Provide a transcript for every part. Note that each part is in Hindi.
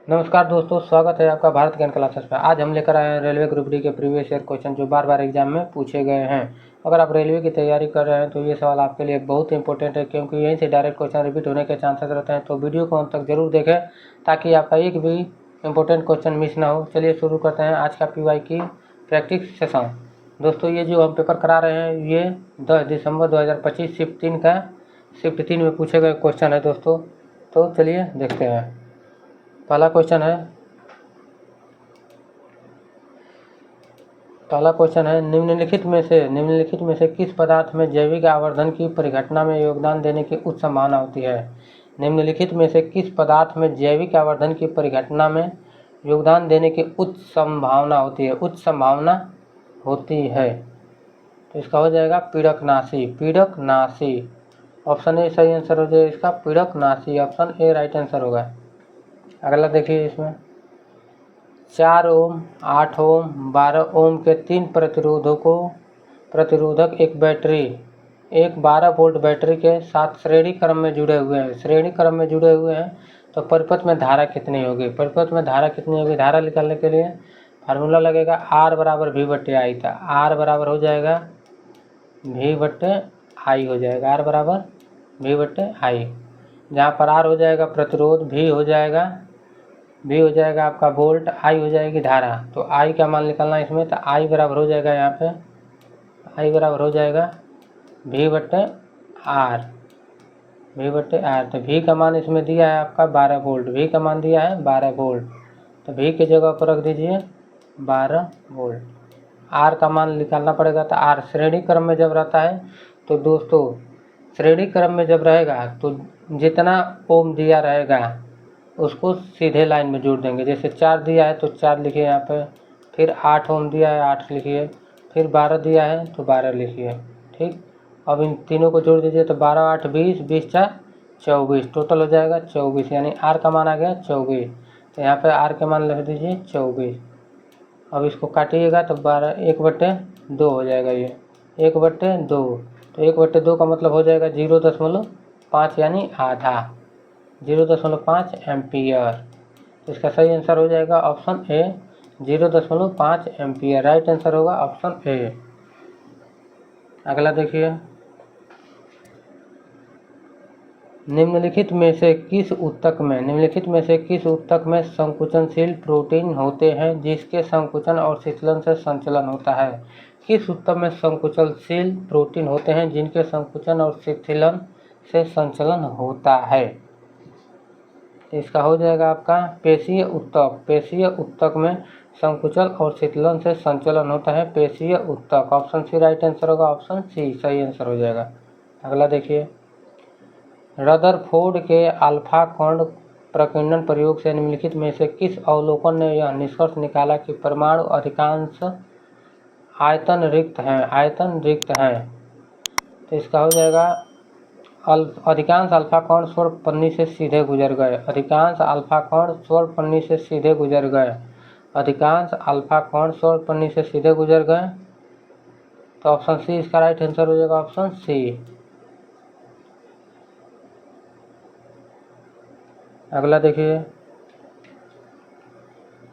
नमस्कार दोस्तों, स्वागत है आपका भारत ज्ञान क्लासेस में। आज हम लेकर आए हैं रेलवे ग्रुप डी के प्रीवियस ईयर क्वेश्चन जो बार बार एग्जाम में पूछे गए हैं। अगर आप रेलवे की तैयारी कर रहे हैं तो ये सवाल आपके लिए बहुत इंपॉर्टेंट है, क्योंकि यहीं से डायरेक्ट क्वेश्चन रिपीट होने के चांसेस रहते हैं। तो वीडियो को अंत तक जरूर देखें ताकि आपका एक भी इंपॉर्टेंट क्वेश्चन मिस ना हो। चलिए शुरू करते हैं आज का PY की प्रैक्टिस सेशन। दोस्तों, ये जो हम पेपर करा रहे हैं ये 10 दिसंबर 2025 शिफ्ट 3 में पूछे गए क्वेश्चन है दोस्तों। तो चलिए देखते हैं। पहला क्वेश्चन है निम्नलिखित में से किस पदार्थ में जैविक आवर्धन की परिघटना में योगदान देने की उच्च संभावना होती है। निम्नलिखित में से किस पदार्थ में जैविक आवर्धन की परिघटना में योगदान देने की उच्च संभावना होती है। तो इसका हो जाएगा पीड़कनाशी। ऑप्शन ए सही आंसर हो जाएगा इसका, पीड़कनाशी। ऑप्शन ए राइट आंसर होगा। अगला देखिए, इसमें 4 ओम, 8 ओम, 12 ओम के 3 प्रतिरोधक एक 12 वोल्ट बैटरी के साथ श्रेणी क्रम में जुड़े हुए हैं। तो परिपथ में धारा कितनी होगी। धारा निकालने के लिए फार्मूला लगेगा R बराबर V/I था। R बराबर हो जाएगा V/I हो जाएगा, R बराबर V/I। जहाँ पर R हो जाएगा प्रतिरोध, V हो जाएगा आपका वोल्ट, I हो जाएगी धारा। तो I का मान निकालना इसमें, तो I बराबर हो जाएगा यहाँ पे V/R। तो V का मान इसमें दिया है आपका 12 वोल्ट। तो V की जगह पर रख दीजिए 12 वोल्ट। R का मान निकालना पड़ेगा। तो R श्रेणी क्रम में जब रहता है तो दोस्तों, श्रेणी क्रम में जब रहेगा तो जितना ओम दिया रहेगा उसको सीधे लाइन में जोड़ देंगे। जैसे 4 दिया है तो 4 लिखिए यहाँ पे, फिर 8 ओम दिया है 8 लिखिए, फिर 12 दिया है तो 12 लिखिए। ठीक, अब इन तीनों को जोड़ दीजिए तो 12 8 20, 20 4 24, टोटल हो जाएगा 24। यानी R का मान आ गया 24। तो यहाँ पे R के मान लिख दीजिए 24। अब इसको काटिएगा तो 12 1/2 हो जाएगा। ये 1/2, तो 1/2 का मतलब हो जाएगा 0.5 यानी आधा, 0.5 एम्पियर। तो इसका सही आंसर हो जाएगा option A, 0.5 ampere. Right answer होगा ऑप्शन ए। अगला देखिए, निम्नलिखित में से किस ऊतक में संकुचनशील प्रोटीन होते हैं जिसके संकुचन और शीतलन से संचलन होता है। किस ऊतक में संकुचनशील प्रोटीन होते हैं जिनके संकुचन और शीतलन से संचलन होता है। इसका हो जाएगा आपका पेशीय ऊतक में संकुचन और शीतलन से संचलन होता है, पेशीय ऊतक। ऑप्शन सी राइट आंसर होगा, ऑप्शन सी सही आंसर हो जाएगा। अगला देखिए, रदरफोर्ड के अल्फा कण प्रकीर्णन प्रयोग से निम्नलिखित में से किस अवलोकन ने यह निष्कर्ष निकाला कि परमाणु अधिकांश आयतन रिक्त हैं। तो इसका हो जाएगा अधिकांश अल्फा कण स्वर्ण पन्नी से सीधे गुजर गए। तो ऑप्शन सी इसका राइट आंसर हो जाएगा, ऑप्शन सी। अगला देखिए,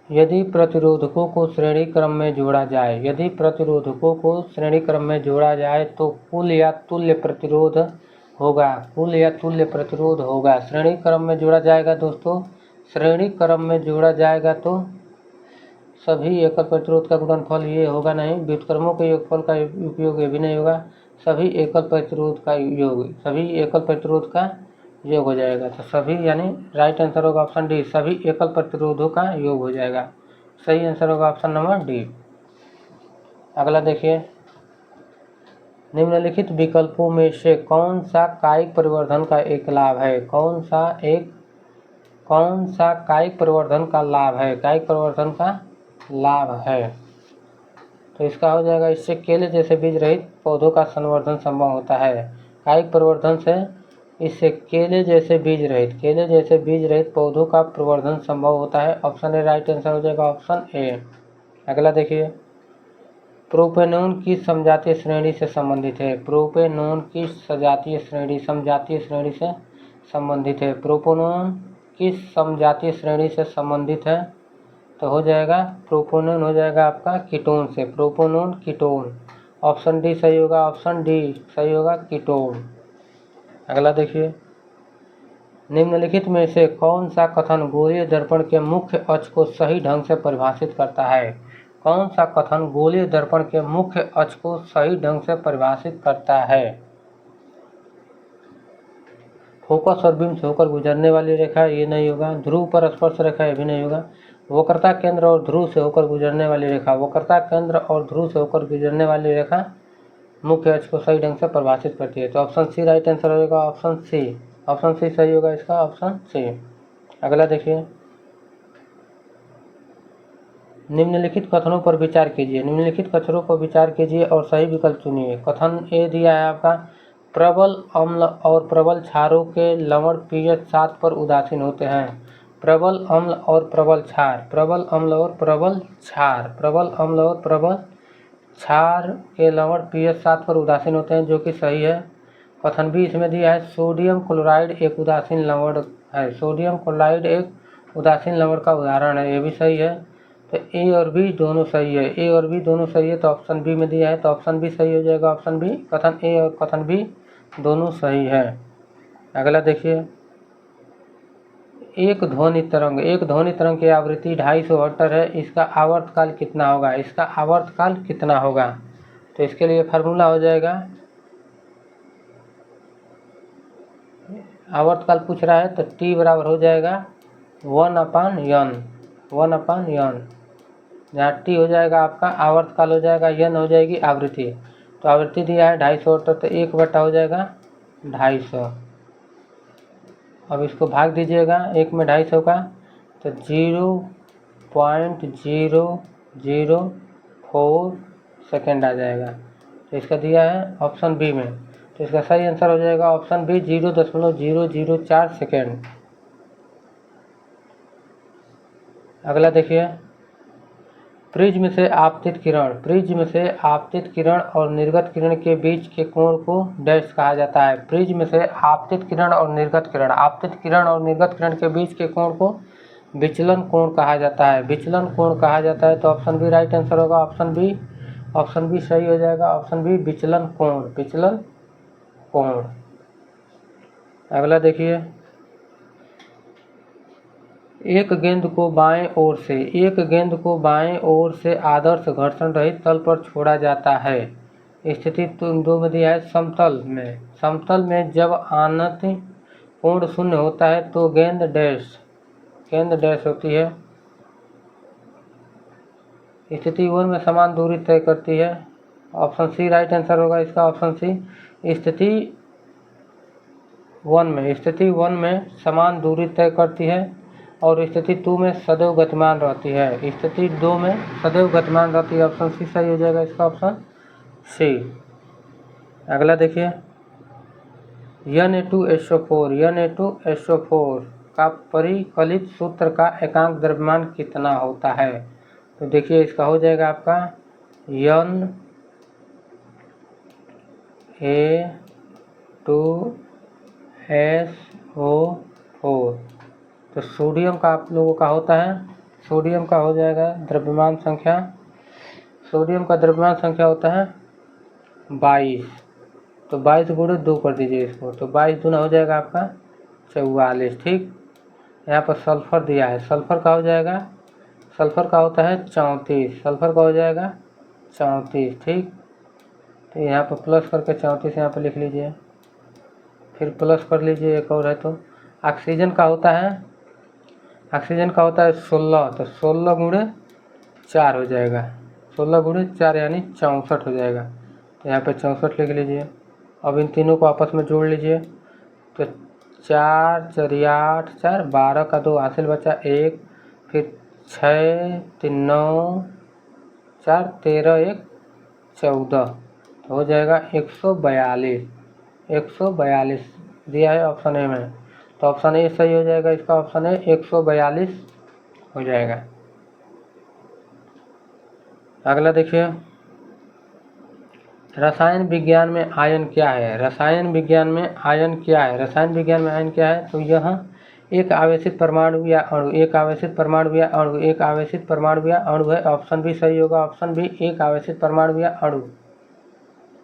यदि प्रतिरोधकों को श्रेणी क्रम में जोड़ा जाए तो कुल या तुल्य प्रतिरोध होगा। श्रेणी क्रम में जोड़ा जाएगा दोस्तों, तो सभी एकल प्रतिरोध का गुणनफल ये होगा नहीं, व्युत्क्रमों के योगफल का उपयोग ये भी नहीं होगा। सभी एकल प्रतिरोध का योग हो जाएगा। तो सभी यानी राइट आंसर होगा ऑप्शन डी, सभी एकल प्रतिरोधों का योग हो जाएगा। सही आंसर होगा ऑप्शन नंबर डी। अगला देखिए, निम्नलिखित विकल्पों में से कौन सा कायिक परिवर्धन का एक लाभ है। कौन सा कायिक परिवर्धन का लाभ है। तो इसका हो जाएगा, इससे केले जैसे बीज रहित पौधों का संवर्धन संभव होता है। कायिक परिवर्धन से इससे केले जैसे बीज रहित पौधों का प्रवर्धन संभव होता है। ऑप्शन ए राइट आंसर हो जाएगा, ऑप्शन ए। अगला देखिए, प्रोपेनोन की समजातीय श्रेणी से संबंधित है। समजातीय श्रेणी से संबंधित है। किस समजातीय श्रेणी से संबंधित है? तो हो जाएगा प्रोपोनोन, हो जाएगा आपका कीटोन से, प्रोपोनोन कीटोन। ऑप्शन डी सही होगा, ऑप्शन डी सही होगा कीटोन। अगला देखिए, निम्नलिखित में से कौन सा कथन गोलीय दर्पण के मुख्य अक्ष को सही ढंग से परिभाषित करता है? कौन सा कथन गोलीय दर्पण के मुख्य अक्ष को सही ढंग से परिभाषित करता है? फोकस और बीम से होकर गुजरने वाली रेखा, ये नहीं होगा। ध्रुव पर स्पर्श रेखा, ये भी नहीं होगा। वक्रता केंद्र और ध्रुव से होकर गुजरने वाली रेखा, वक्रता केंद्र और ध्रुव से होकर गुजरने वाली रेखा मुख्य अक्ष को सही ढंग से परिभाषित करती है। तो ऑप्शन सी राइट आंसर होगा, ऑप्शन सी, ऑप्शन सी सही होगा इसका, ऑप्शन सी। अगला देखिए, निम्नलिखित कथनों पर विचार कीजिए, निम्नलिखित कथनों पर विचार कीजिए और सही विकल्प चुनिए। कथन ए दिया है आपका, प्रबल अम्ल और प्रबल क्षारों के लवण pH 7 पर उदासीन होते हैं। प्रबल अम्ल और प्रबल क्षार, प्रबल अम्ल और प्रबल क्षार, प्रबल अम्ल और प्रबल क्षार के लवण pH 7 पर उदासीन होते हैं, जो कि सही है। कथन भी इसमें दिया है, सोडियम क्लोराइड एक उदासीन लवण है, सोडियम क्लोराइड एक उदासीन लवण का उदाहरण है, ये भी सही है। तो ए और बी दोनों सही है, ए और बी दोनों सही है, तो ऑप्शन बी में दिया है, तो ऑप्शन बी सही हो जाएगा, ऑप्शन बी। कथन ए और कथन बी दोनों सही है। अगला देखिए, एक ध्वनि तरंग की आवृत्ति 250 हर्ट्ज है, इसका आवर्तकाल कितना होगा? इसका आवर्तकाल कितना होगा? तो इसके लिए फार्मूला हो जाएगा, आवर्तकाल पूछ रहा है तो टी बराबर हो जाएगा 1/n, 1/n, जहाँ टी हो जाएगा आपका आवर्तकाल हो जाएगा, n हो जाएगी आवृत्ति। तो आवृत्ति दिया है 250 हर्ट्ज, तो 1 हो जाएगा 250। अब इसको भाग दीजिएगा, 1 में 250 का, तो 0.004 सेकेंड आ जाएगा। तो इसका दिया है ऑप्शन बी में, तो इसका सही आंसर हो जाएगा ऑप्शन बी, 0.004 सेकेंड। अगला देखिए, प्रिज्म से आपतित किरण और निर्गत किरण के बीच के कोण को डैश कहा जाता है। प्रिज्म से आपतित किरण और निर्गत किरण के बीच के कोण को विचलन कोण कहा जाता है, विचलन कोण कहा जाता है। तो ऑप्शन बी राइट आंसर होगा, ऑप्शन बी, ऑप्शन बी सही हो जाएगा, ऑप्शन बी विचलन कोण। अगला देखिए, एक गेंद को बाएं ओर से आदर्श घर्षण रहित तल पर छोड़ा जाता है। स्थिति 2 में दिया है, समतल में जब आनति कोण शून्य होता है तो गेंद डैश होती है। स्थिति 1 में समान दूरी तय करती है, ऑप्शन सी राइट आंसर होगा इसका, ऑप्शन सी। स्थिति 1 में समान दूरी तय करती है और स्थिति 2 में सदैव गतिमान रहती है, स्थिति 2 में सदैव गतिमान रहती है। ऑप्शन सी सही हो जाएगा इसका, ऑप्शन सी। अगला देखिए, Na2SO4 का परिकलित सूत्र का एकांक द्रव्यमान कितना होता है? तो देखिए इसका हो जाएगा आपका Na2SO4। तो सोडियम का आप लोगों का होता है, सोडियम का हो जाएगा द्रव्यमान संख्या, सोडियम का द्रव्यमान संख्या होता है 22। तो 22 गुणे 2 कर दीजिए इसको, तो 22 दूना हो जाएगा आपका 44। ठीक, यहाँ पर सल्फर दिया है, सल्फर का हो जाएगा, सल्फर का होता है 34, सल्फर का हो जाएगा 34। ठीक, तो यहाँ पर प्लस करके 34 यहाँ पर लिख लीजिए, फिर प्लस कर लीजिए, एक और है। तो ऑक्सीजन का होता है 16, तो 16 गुणे 4 हो जाएगा, 16 गुणे 4 यानी 64 हो जाएगा। तो यहाँ पे 64 लिख लीजिए। अब इन तीनों को आपस में जोड़ लीजिए, तो 4 4 8 4 12 का 2 हासिल बचा 1, फिर 6 3 9 4 13 1 14, तो हो जाएगा 142 दिया है ऑप्शन ए में। तो ऑप्शन ए सही हो जाएगा इसका, ऑप्शन ए 142 हो जाएगा। अगला देखिए, रसायन विज्ञान में आयन क्या है? तो यह एक आवेशित परमाणु या अणु, एक आवेशित परमाणु या अणु, एक आवेशित परमाणु या अणु है। ऑप्शन बी सही होगा, ऑप्शन बी एक आवेशित परमाणु या अणु।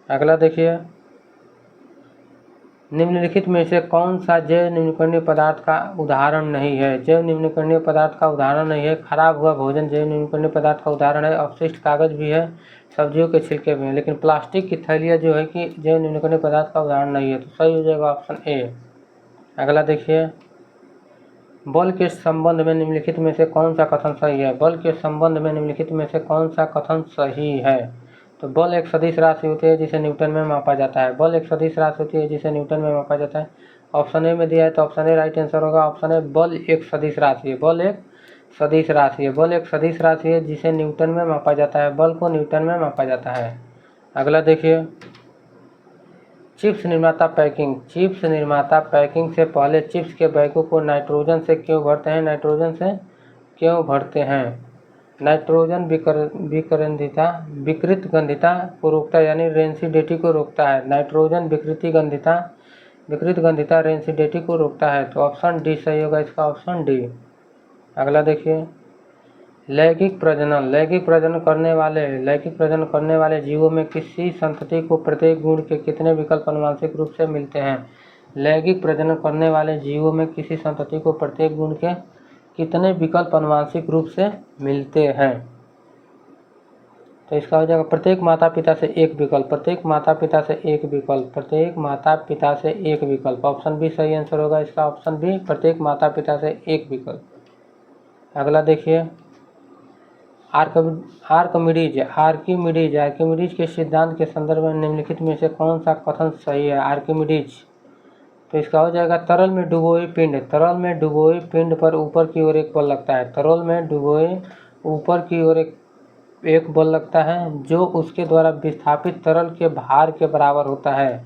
अगला देखिए, निम्नलिखित में से कौन सा जैव निम्नकरणीय पदार्थ का उदाहरण नहीं है? जैव निम्नकरणीय पदार्थ का उदाहरण नहीं है। खराब हुआ भोजन जैव निम्नकरणीय पदार्थ का उदाहरण है। अपशिष्ट कागज भी है, सब्जियों के छिलके भी हैं, लेकिन प्लास्टिक की थैलियाँ जो है कि जैव निम्नकरणीय पदार्थ का उदाहरण नहीं है, तो सही हो जाएगा ऑप्शन ए। अगला देखिए, बल के संबंध में निम्नलिखित में से कौन सा कथन सही है? बल के संबंध में निम्नलिखित में से कौन सा कथन सही है? तो बल एक सदिश राशि होती है जिसे न्यूटन में मापा जाता है। बल एक सदिश राशि होती है जिसे न्यूटन में मापा जाता है। ऑप्शन ए में दिया है तो ऑप्शन ए राइट आंसर होगा। ऑप्शन ए, बल एक सदिश राशि है। बल एक सदिश राशि है। बल एक सदिश राशि है जिसे न्यूटन में मापा जाता है। बल को न्यूटन में मापा जाता है। अगला देखिए, चिप्स निर्माता पैकिंग। चिप्स निर्माता पैकिंग से पहले चिप्स के बैगों को नाइट्रोजन से क्यों भरते हैं? नाइट्रोजन से क्यों भरते हैं? नाइट्रोजन विकृत गंधिता को रोकता है, यानी रेंसिडिटी को रोकता है। नाइट्रोजन विकृत गंधिता रेंसिडिटी को रोकता है। तो ऑप्शन डी सही होगा इसका, ऑप्शन डी। अगला देखिए, लैंगिक प्रजनन करने वाले जीवों में किसी संतति को प्रत्येक गुण के कितने विकल्प आनुवंशिक रूप से मिलते हैं? लैंगिक प्रजनन करने वाले जीवों में किसी संतति को प्रत्येक गुण के कितने विकल्प आनुवंशिक रूप से मिलते हैं? तो इसका हो जाएगा प्रत्येक माता पिता से एक विकल्प, प्रत्येक माता पिता से एक विकल्प, प्रत्येक माता पिता से एक विकल्प। ऑप्शन बी सही आंसर होगा इसका, ऑप्शन बी, प्रत्येक माता पिता से एक विकल्प। अगला देखिए, आर्किमिडीज के सिद्धांत के संदर्भ में निम्नलिखित में से कौन सा कथन सही है? आर्किमिडीज, तो इसका हो जाएगा तरल में डुबोए पिंड पर ऊपर की ओर एक बल लगता है। तरल में डुबोए ऊपर की ओर एक बल लगता है जो उसके द्वारा विस्थापित तरल के भार के बराबर होता है।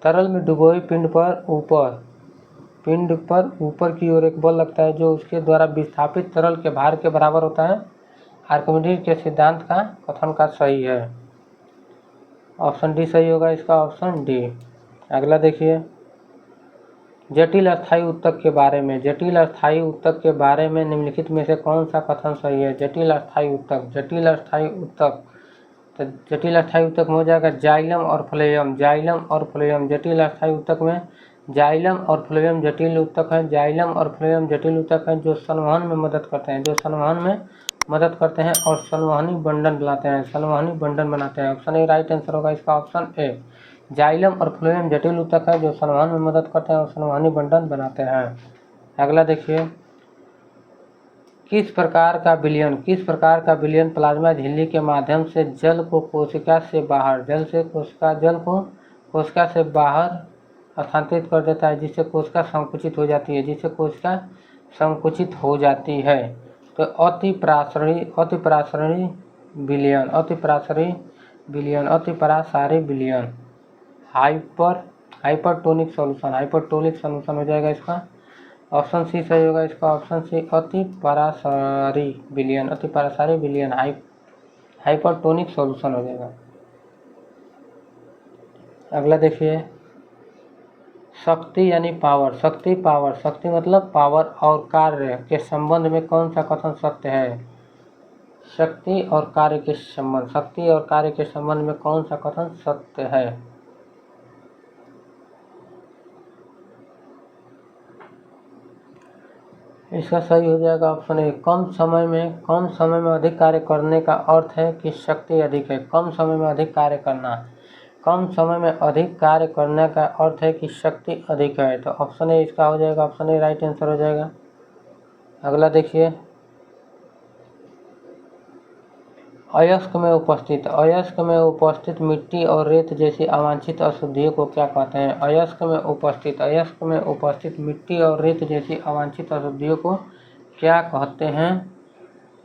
तरल में डुबोए पिंड पर ऊपर की ओर एक बल लगता है जो उसके द्वारा विस्थापित तरल के भार के बराबर होता है। आर्किमिडीज के सिद्धांत का कथन का सही है, ऑप्शन डी सही होगा इसका, ऑप्शन डी। अगला देखिए, जटिल अस्थायी ऊतक के बारे में निम्नलिखित में से कौन सा कथन सही है? जटिल अस्थायी ऊतक तो जटिल अस्थायी ऊतक में हो जाएगा जाइलम और फ्लोएम। जटिल अस्थायी ऊतक में जाइलम और फ्लोएम जटिल ऊतक है। जाइलम और फ्लोएम जटिल ऊतक हैं जो संवहन में मदद करते हैं और संवहनी बंधन बनाते हैं। ऑप्शन ए राइट आंसर होगा इसका, ऑप्शन ए। जाइलम और फ्लोएम जटिल ऊतक है जो संवहन में मदद करते हैं और संवहनी बंधन बनाते हैं। अगला देखिए, किस प्रकार का विलयन प्लाज्मा झिल्ली के माध्यम से जल को कोशिका से बाहर स्थानांतरित कर देता है, जिससे कोशिका संकुचित हो जाती है? तो अतिपरासरणी विलयन, हाइपरटोनिक सॉल्यूशन हो जाएगा इसका, ऑप्शन सी सही होगा इसका, ऑप्शन सी। अतिपरासारी विलयन हाइपरटोनिक सॉल्यूशन हो जाएगा। अगला देखिए, शक्ति यानी पावर, शक्ति मतलब पावर और कार्य के संबंध में कौन सा कथन सत्य है? शक्ति और कार्य के संबंध में कौन सा कथन सत्य है? इसका सही हो जाएगा ऑप्शन ए। कम समय में अधिक कार्य करने का अर्थ है कि शक्ति अधिक है। कम समय में अधिक कार्य करने का अर्थ है कि शक्ति अधिक है। तो ऑप्शन ए इसका हो जाएगा, ऑप्शन ए राइट आंसर हो जाएगा। अगला देखिए, अयस्क में उपस्थित मिट्टी और रेत जैसी अवांछित अशुद्धियों को क्या कहते हैं? अयस्क में उपस्थित मिट्टी और रेत जैसी अवांछित अशुद्धियों को क्या कहते हैं?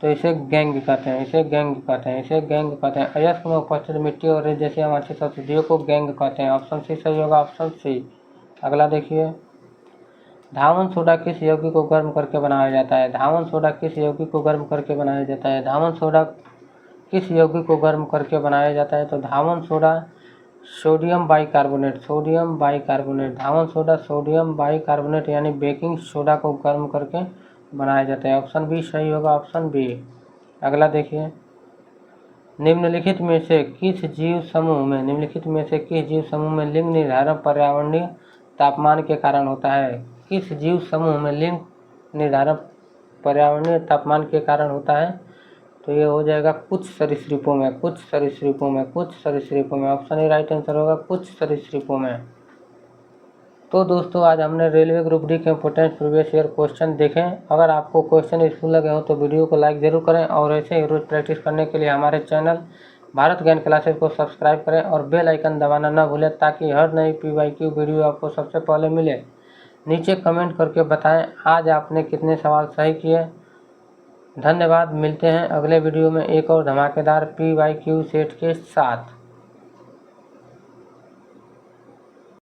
तो इसे गैंग कहते हैं। अयस्क में उपस्थित मिट्टी और रेत जैसी अवांछित अशुद्धियों को गैंग कहते हैं। ऑप्शन सी सही होगा, ऑप्शन सी। अगला देखिए, धावन सोडा किस यौगिक को गर्म करके बनाया जाता है? धावन सोडा किस यौगिक को गर्म करके बनाया जाता है? तो धावन soda sodium bicarbonate, sodium bicarbonate, धावन सोडा सोडियम बाइकार्बोनेट यानी बेकिंग सोडा को गर्म करके बनाया जाता है। ऑप्शन बी सही होगा, ऑप्शन बी। अगला देखिए, निम्नलिखित में से किस जीव समूह में लिंग निर्धारण पर्यावरणीय तापमान के कारण होता है? किस जीव समूह में लिंग निर्धारण पर्यावरणीय तापमान के कारण होता है? तो ये हो जाएगा कुछ सरीसृपों में, ऑप्शन ए राइट आंसर होगा, कुछ सरीसृपों में। तो दोस्तों आज हमने रेलवे ग्रुप डी के इंपोर्टेंट प्रीवियस ईयर क्वेश्चन देखें। अगर आपको क्वेश्चन यूजफुल लगे हो तो वीडियो को लाइक जरूर करें और ऐसे ही रोज प्रैक्टिस करने के लिए हमारे चैनल भारत ज्ञान क्लासेस को सब्सक्राइब करें और बेल आइकन दबाना न भूलें ताकि हर नई PYQ वीडियो आपको सबसे पहले मिले। नीचे कमेंट करके बताएं आज आपने कितने सवाल सही किए। धन्यवाद। मिलते हैं अगले वीडियो में एक और धमाकेदार PYQ सेट के साथ।